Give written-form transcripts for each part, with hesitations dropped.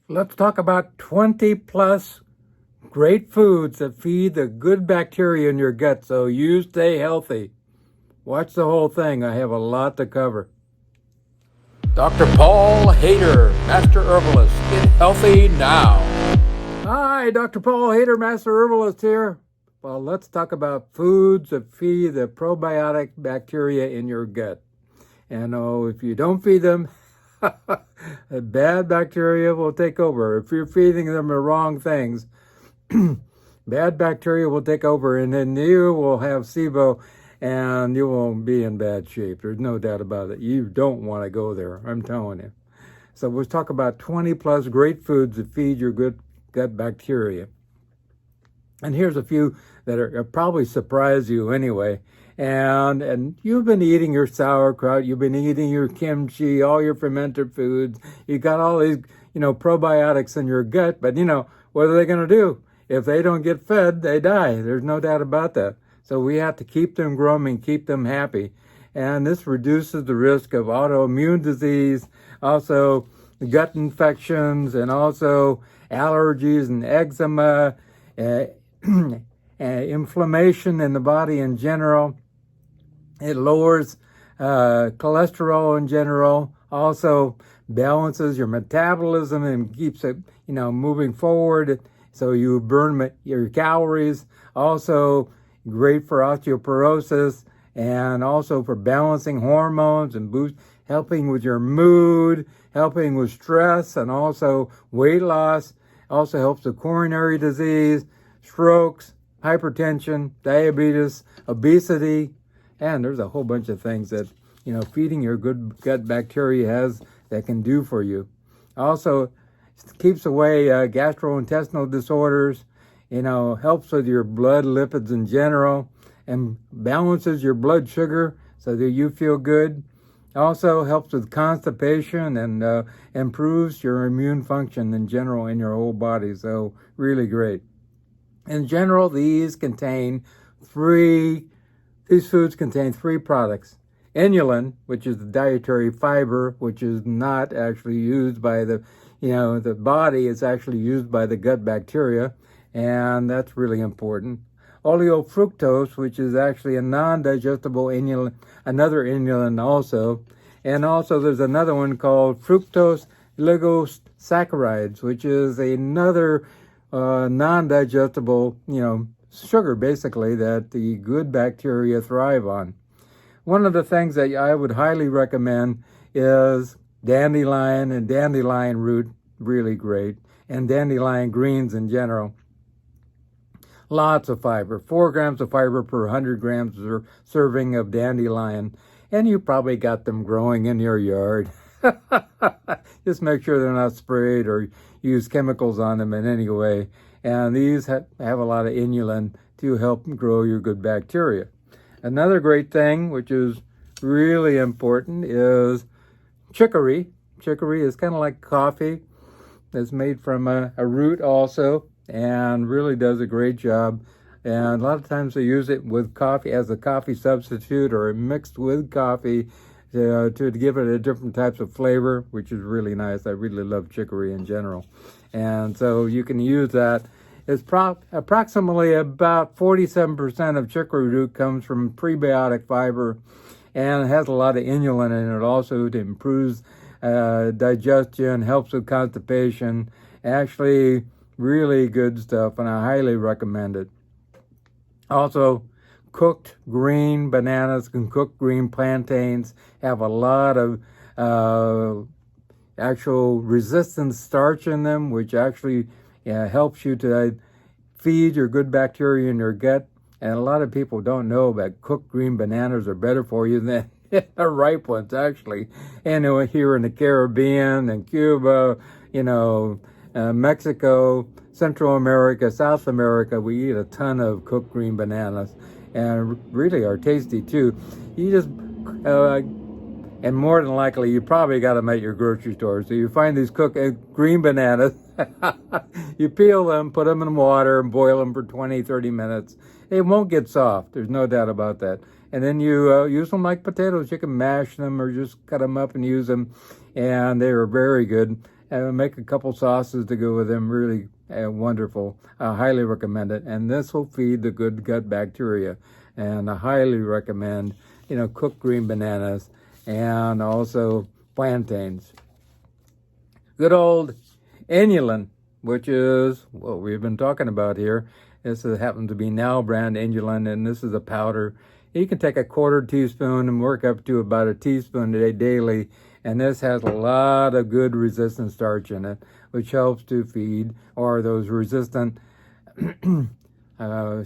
Let's talk about 20 plus great foods that feed the good bacteria in your gut so you stay healthy. Watch the whole thing. I have a lot to cover. Dr. Paul Haider, Master Herbalist. Get healthy now. Hi, Dr. Paul Haider, Master Herbalist here. Well, let's talk about foods that feed the probiotic bacteria in your gut. And if you don't feed them, bad bacteria will take over. If you're feeding them the wrong things, bad bacteria will take over, and then you will have SIBO, and you will be in bad shape. There's no doubt about it. You don't want to go there, I'm telling you. So we'll talk about 20 plus great foods that feed your good gut bacteria. And here's a few that are probably surprise you anyway. And you've been eating your sauerkraut, you've been eating your kimchi, all your fermented foods. You got all these, probiotics in your gut, but what are they going to do? If they don't get fed, they die. There's no doubt about that. So we have to keep them growing, keep them happy. And this reduces the risk of autoimmune disease, also gut infections, and also allergies and eczema, inflammation in the body in general. It lowers cholesterol in general, also balances your metabolism and keeps it, moving forward. So you burn your calories. Also great for osteoporosis and also for balancing hormones and helping with your mood, helping with stress, and also weight loss. Also helps with coronary disease, strokes, hypertension, diabetes, obesity, and there's a whole bunch of things that, feeding your good gut bacteria has that can do for you. Also, keeps away gastrointestinal disorders, helps with your blood lipids in general, and balances your blood sugar so that you feel good. Also helps with constipation and improves your immune function in general in your whole body. So really great. In general, these foods contain three products. Inulin, which is the dietary fiber, which is not actually used by the body. It's actually used by the gut bacteria, and that's really important. Oleofructose, which is actually a non-digestible inulin, another inulin also. And also there's another one called fructose oligosaccharides, which is another non-digestible, sugar basically that the good bacteria thrive on. One of the things that I would highly recommend is dandelion and dandelion root, really great, and dandelion greens in general. Lots of fiber, 4 grams of fiber per 100 grams or serving of dandelion, and you probably got them growing in your yard. Just make sure they're not sprayed or use chemicals on them in any way. And these have a lot of inulin to help grow your good bacteria. Another great thing, which is really important, is chicory. Chicory is kind of like coffee. It's made from a root also, and really does a great job. And a lot of times they use it with coffee as a coffee substitute or mixed with coffee to give it a different types of flavor, which is really nice. I really love chicory in general. And so you can use that. It's approximately about 47% of chicory root comes from prebiotic fiber, and it has a lot of inulin in it also to improve digestion, helps with constipation. Actually, really good stuff, and I highly recommend it. Also, cooked green bananas and cooked green plantains have a lot of actual resistant starch in them, which actually helps you to feed your good bacteria in your gut. And a lot of people don't know that cooked green bananas are better for you than ripe ones, actually. And here in the Caribbean and Cuba, Mexico, Central America, South America, we eat a ton of cooked green bananas, and really are tasty too. You just, and more than likely, you probably got them at your grocery store. So you find these cooked green bananas, you peel them, put them in water, and boil them for 20, 30 minutes. They won't get soft. There's no doubt about that. And then you use them like potatoes. You can mash them or just cut them up and use them. And they are very good. make a couple sauces to go with them. Really wonderful. I highly recommend it. And this will feed the good gut bacteria. And I highly recommend, cooked green bananas and also plantains. Good old Inulin, which is what we've been talking about here. This happens to be Now brand Inulin, and this is a powder. You can take a quarter teaspoon and work up to about a teaspoon a day daily, and this has a lot of good resistant starch in it, which helps to feed, or those resistant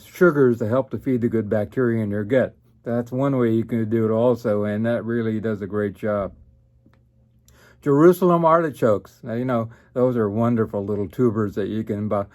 sugars that help to feed the good bacteria in your gut. That's one way you can do it also, and that really does a great job. Jerusalem artichokes. Now, those are wonderful little tubers that you can buy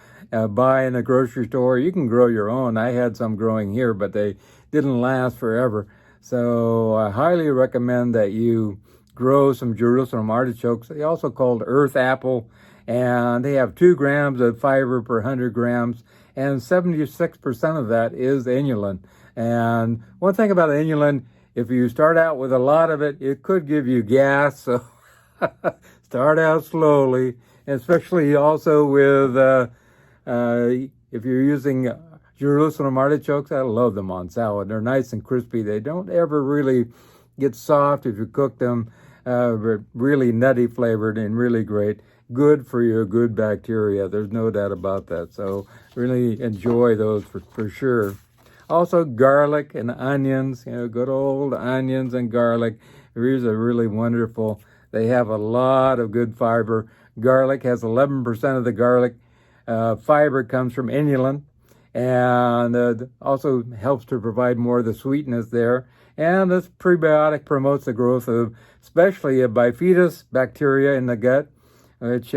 in a grocery store. You can grow your own. I had some growing here, but they didn't last forever. So I highly recommend that you grow some Jerusalem artichokes. They're also called earth apple, and they have 2 grams of fiber per 100 grams, and 76% of that is inulin. And one thing about inulin, if you start out with a lot of it, it could give you gas. So start out slowly, especially also with if you're using Jerusalem artichokes. I love them on salad. They're nice and crispy. They don't ever really get soft if you cook them. Really nutty flavored and really great. Good for your good bacteria. There's no doubt about that. So really enjoy those for sure. Also garlic and onions. Good old onions and garlic. These are really wonderful. They have a lot of good fiber. Garlic has 11% of the garlic fiber comes from inulin, and also helps to provide more of the sweetness there. And this prebiotic promotes the growth of especially a bifidus bacteria in the gut, which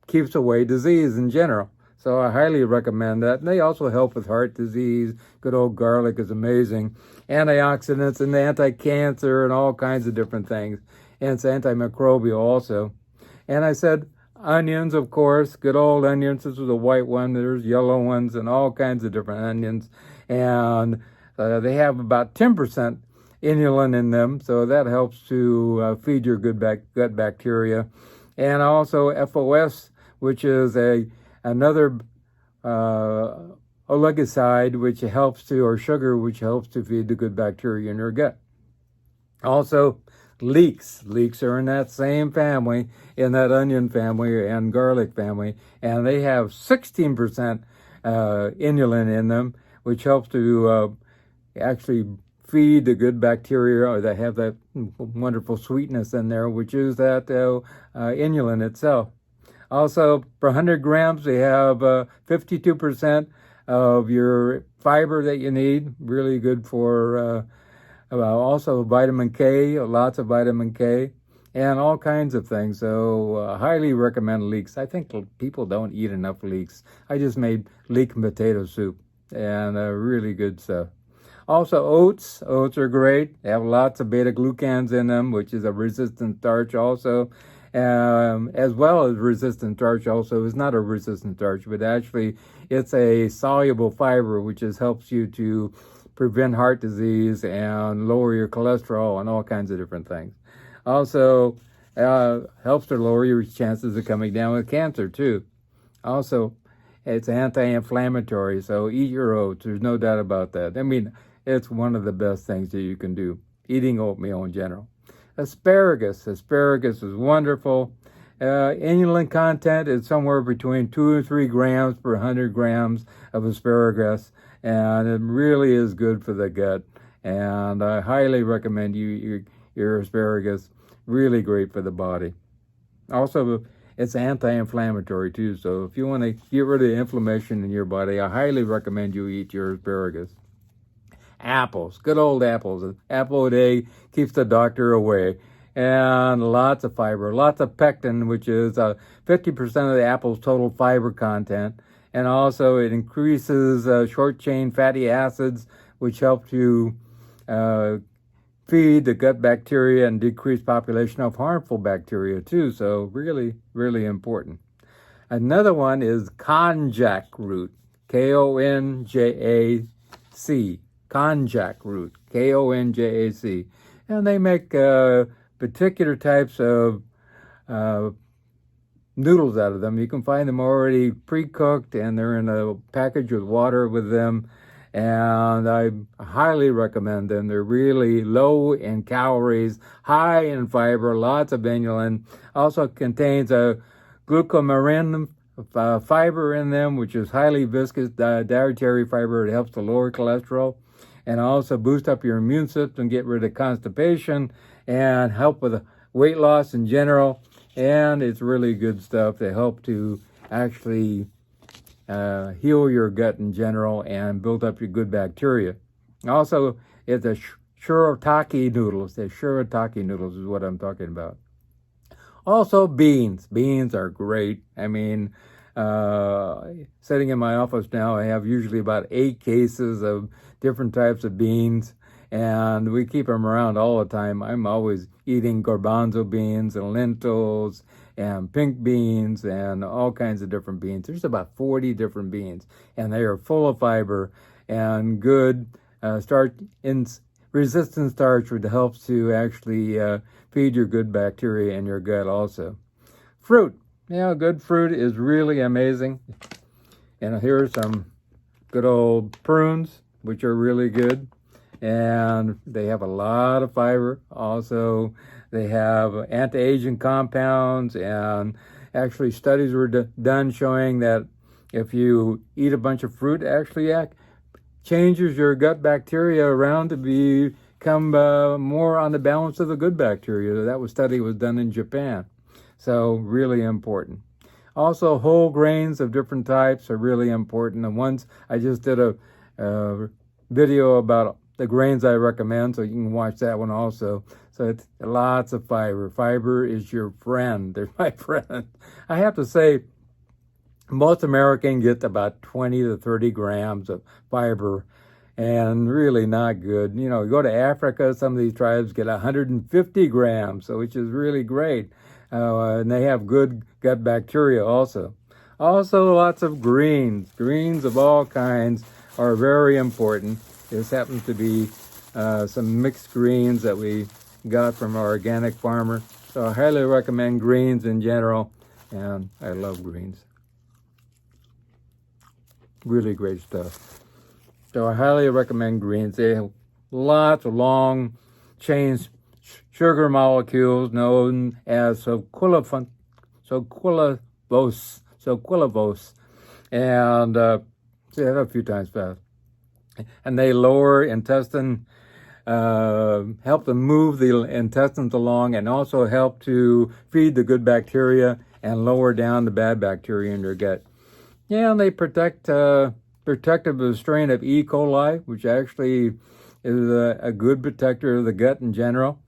keeps away disease in general. So I highly recommend that. And they also help with heart disease. Good old garlic is amazing. Antioxidants and anti-cancer and all kinds of different things. And it's antimicrobial also. And I said onions, of course, good old onions. This was a white one. There's yellow ones and all kinds of different onions. And they have about 10% inulin in them, so that helps to feed your good gut bacteria. And also FOS, which is another oligoside, which helps to, or sugar, which helps to feed the good bacteria in your gut. Also, leeks. Leeks are in that same family, in that onion family and garlic family, and they have 16% inulin in them, which helps to actually feed the good bacteria, or they have that wonderful sweetness in there, which is that inulin itself. Also, per 100 grams, they have 52% of your fiber that you need. Really good for also vitamin K, lots of vitamin K, and all kinds of things. So highly recommend leeks. I think people don't eat enough leeks. I just made leek and potato soup, and really good stuff. Also oats. Oats are great. They have lots of beta-glucans in them, which is a resistant starch also. As well as resistant starch also is not a resistant starch, but actually it's a soluble fiber, which helps you to prevent heart disease and lower your cholesterol and all kinds of different things. Also helps to lower your chances of coming down with cancer too. Also, it's anti-inflammatory, so eat your oats. There's no doubt about that. I mean, it's one of the best things that you can do, eating oatmeal in general. Asparagus. Asparagus is wonderful. Inulin content is somewhere between 2 and 3 grams per 100 grams of asparagus, and it really is good for the gut. And I highly recommend you eat your asparagus. Really great for the body. Also, it's anti-inflammatory too, so if you want to get rid of the inflammation in your body, I highly recommend you eat your asparagus. Apples, good old apples. An apple a day keeps the doctor away. And lots of fiber, lots of pectin, which is 50% of the apple's total fiber content. And also it increases short-chain fatty acids, which help to feed the gut bacteria and decrease population of harmful bacteria too. So really, really important. Another one is konjac root, Konjac. Konjac root, Konjac. And they make particular types of noodles out of them. You can find them already pre-cooked, and they're in a package with water with them. And I highly recommend them. They're really low in calories, high in fiber, lots of inulin. Also contains a glucosamine fiber in them, which is highly viscous dietary fiber. It helps to lower cholesterol and also boost up your immune system, get rid of constipation, and help with weight loss in general. And it's really good stuff to help to actually heal your gut in general and build up your good bacteria. Also, it's a shirataki noodles. The shirataki noodles is what I'm talking about. Also, beans. Beans are great. I mean, sitting in my office now, I have usually about 8 cases of different types of beans, and we keep them around all the time. I'm always eating garbanzo beans and lentils and pink beans and all kinds of different beans. There's about 40 different beans, and they are full of fiber and good starch, resistant starch, which helps to actually feed your good bacteria in your gut also. Fruit. Yeah, good fruit is really amazing. And here are some good old prunes, which are really good. And they have a lot of fiber. Also, they have anti-aging compounds, and actually studies were done showing that if you eat a bunch of fruit, actually changes your gut bacteria around to become more on the balance of the good bacteria. That study was done in Japan. So really important. Also, whole grains of different types are really important. And once I just did a video about the grains I recommend, so you can watch that one also. So it's lots of fiber. Fiber is your friend. They're my friend. I have to say, most Americans get about 20 to 30 grams of fiber, and really not good. You know, you go to Africa, some of these tribes get 150 grams, so which is really great. And they have good gut bacteria also. Also, lots of greens. Greens of all kinds are very important. This happens to be some mixed greens that we got from our organic farmer. So I highly recommend greens in general, and I love greens. Really great stuff. So I highly recommend greens. They have lots of long chains sugar molecules known as sucralose, and say that a few times fast. And they lower intestine, help to move the intestines along, and also help to feed the good bacteria and lower down the bad bacteria in your gut. Yeah, and they protective of the strain of E. coli, which actually is a good protector of the gut in general.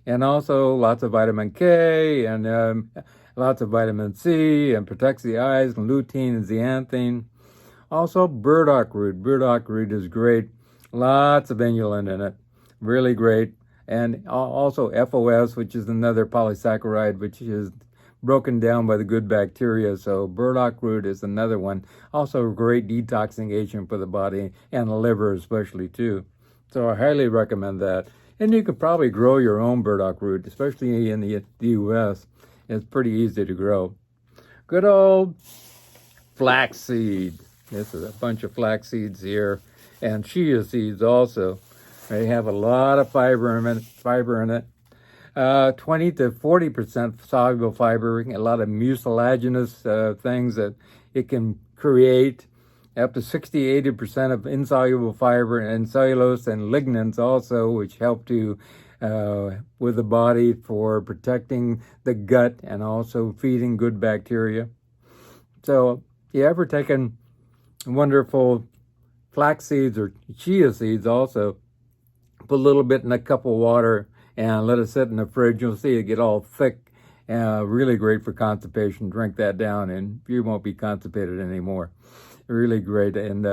And also lots of vitamin K and lots of vitamin C, and protects the eyes, and lutein and zeaxanthin. Also burdock root. Burdock root is great. Lots of inulin in it. Really great. And also FOS, which is another polysaccharide, which is broken down by the good bacteria. So burdock root is another one. Also a great detoxing agent for the body and the liver especially too. So I highly recommend that. And you could probably grow your own burdock root, especially in the U.S. It's pretty easy to grow. Good old flaxseed. This is a bunch of flax seeds here, and chia seeds also. They have a lot of fiber in it. 20 to 40% soluble fiber, a lot of mucilaginous things that it can create. Up to 60-80% of insoluble fiber and cellulose and lignans also, which help to with the body for protecting the gut and also feeding good bacteria. So, you ever taken wonderful flax seeds or chia seeds also, put a little bit in a cup of water and let it sit in the fridge. You'll see it get all thick. Really great for constipation. Drink that down and you won't be constipated anymore. Really great, and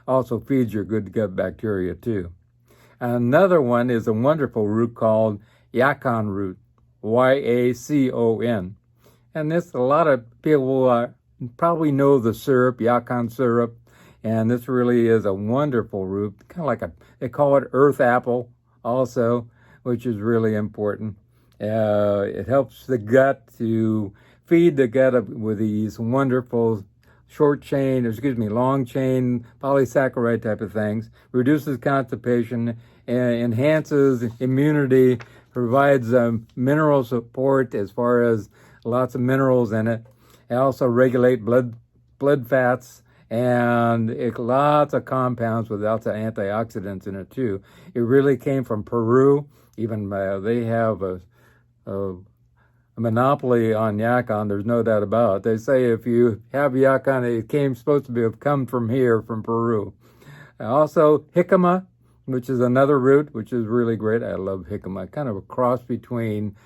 also feeds your good gut bacteria too. Another one is a wonderful root called yacon root, Y-A-C-O-N. And this, a lot of people probably know the syrup, yacon syrup, and this really is a wonderful root, kind of like they call it earth apple also, which is really important. It helps the gut to feed the gut up with these wonderful long chain polysaccharide type of things, reduces constipation, enhances immunity, provides mineral support as far as lots of minerals in it. It also regulate blood fats, and lots of compounds with lots of antioxidants in it too. It really came from Peru. Even they have a monopoly on yacon, there's no doubt about it. They say if you have yacon, supposed to have come from here, from Peru. Also, jicama, which is another root, which is really great. I love jicama. Kind of a cross between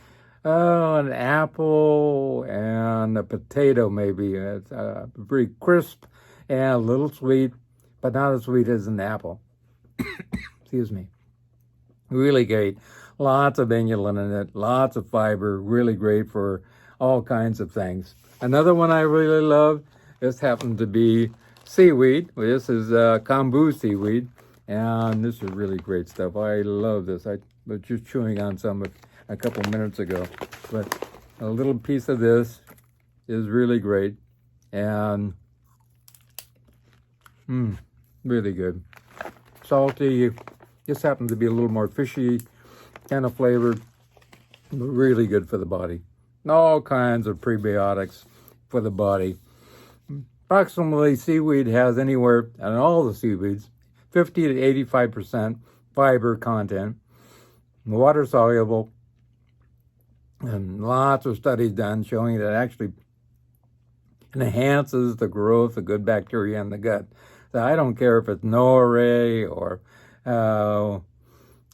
an apple and a potato, maybe. It's pretty crisp and a little sweet, but not as sweet as an apple. Excuse me. Really great. Lots of inulin in it, lots of fiber, really great for all kinds of things. Another one I really love, this happened to be seaweed. This is kombu seaweed, and this is really great stuff. I love this. I was just chewing on some a couple minutes ago, but a little piece of this is really great, and really good. Salty, just happens to be a little more fishy kind of flavored, but really good for the body. All kinds of prebiotics for the body. Approximately, seaweed has anywhere, and all the seaweeds, 50 to 85% fiber content, water soluble, and lots of studies done showing that it actually enhances the growth of good bacteria in the gut. So I don't care if it's nori or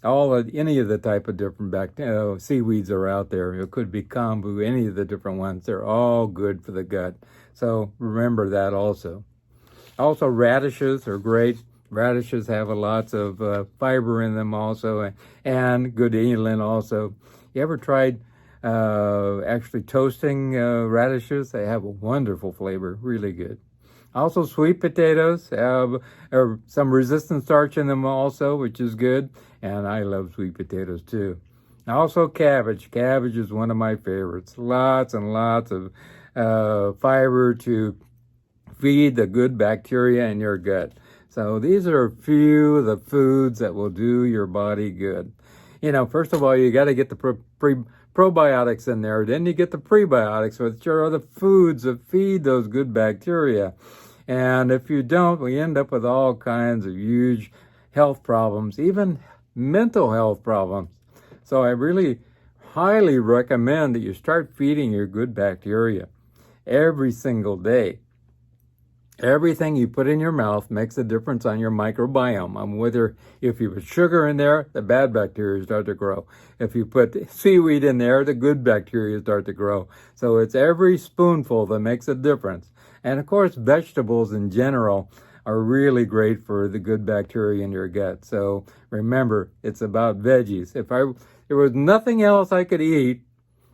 any of the type of different seaweeds are out there. It could be kombu, any of the different ones. They're all good for the gut. So remember that also. Also, radishes are great. Radishes have lots of fiber in them also, and good inulin also. You ever tried actually toasting radishes? They have a wonderful flavor, really good. Also, sweet potatoes have some resistant starch in them also, which is good. And I love sweet potatoes too. Also, cabbage. Cabbage is one of my favorites. Lots and lots of fiber to feed the good bacteria in your gut. So these are a few of the foods that will do your body good. First of all, you got to get the probiotics in there. Then you get the prebiotics, which are the foods that feed those good bacteria. And if you don't, we end up with all kinds of huge health problems, even mental health problems. So I really highly recommend that you start feeding your good bacteria every single day. Everything you put in your mouth makes a difference on your microbiome. Whether if you put sugar in there, the bad bacteria start to grow. If you put seaweed in there, the good bacteria start to grow. So it's every spoonful that makes a difference. And of course, vegetables in general are really great for the good bacteria in your gut. So remember, it's about veggies. If there was nothing else I could eat,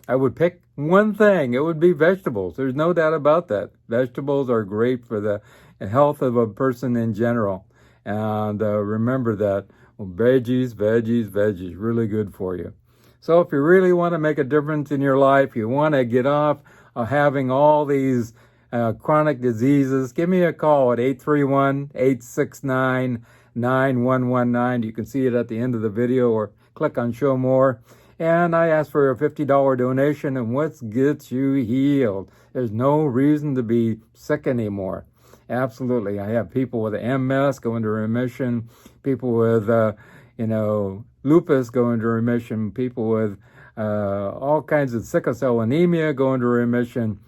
I would pick one thing. It would be vegetables. There's no doubt about that. Vegetables are great for the health of a person in general. And remember that. Well, veggies, really good for you. So if you really want to make a difference in your life, you want to get off having all these chronic diseases, give me a call at 831-869-9119. You can see it at the end of the video or click on Show More. And I ask for a $50 donation, and what gets you healed? There's no reason to be sick anymore. Absolutely. I have people with MS go into remission, people with, lupus go into remission, people with all kinds of sickle cell anemia go into remission.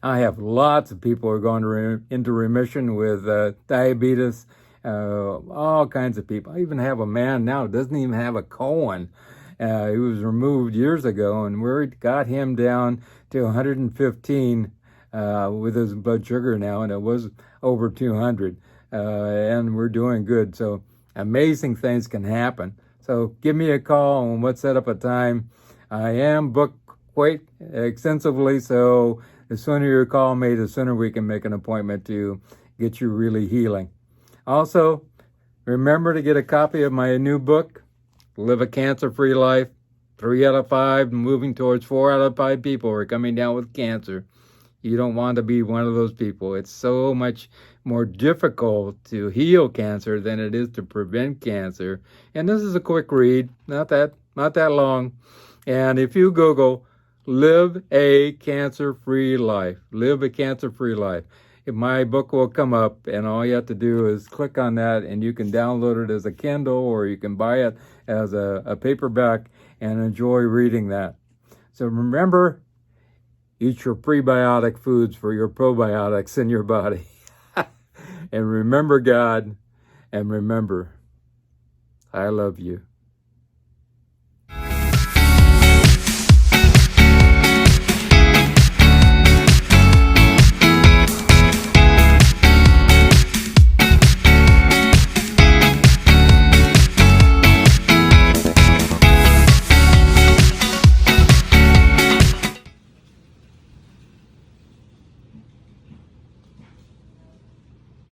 I have lots of people who are going into remission with diabetes, all kinds of people. I even have a man now who doesn't even have a colon. He was removed years ago, and we got him down to 115 with his blood sugar now, and it was over 200. And we're doing good. So amazing things can happen. So give me a call, and let's set up a time. I am booked quite extensively, so the sooner you call me, the sooner we can make an appointment to get you really healing. Also, remember to get a copy of my new book, Live a Cancer-Free Life. 3 out of 5, moving towards 4 out of 5 people are coming down with cancer. You don't want to be one of those people. It's so much more difficult to heal cancer than it is to prevent cancer. And this is a quick read, not that long. And if you Google, live a cancer-free life, live a cancer-free life, my book will come up, and all you have to do is click on that, and you can download it as a Kindle, or you can buy it as a paperback and enjoy reading that. So remember, eat your prebiotic foods for your probiotics in your body. And remember God, and remember, I love you.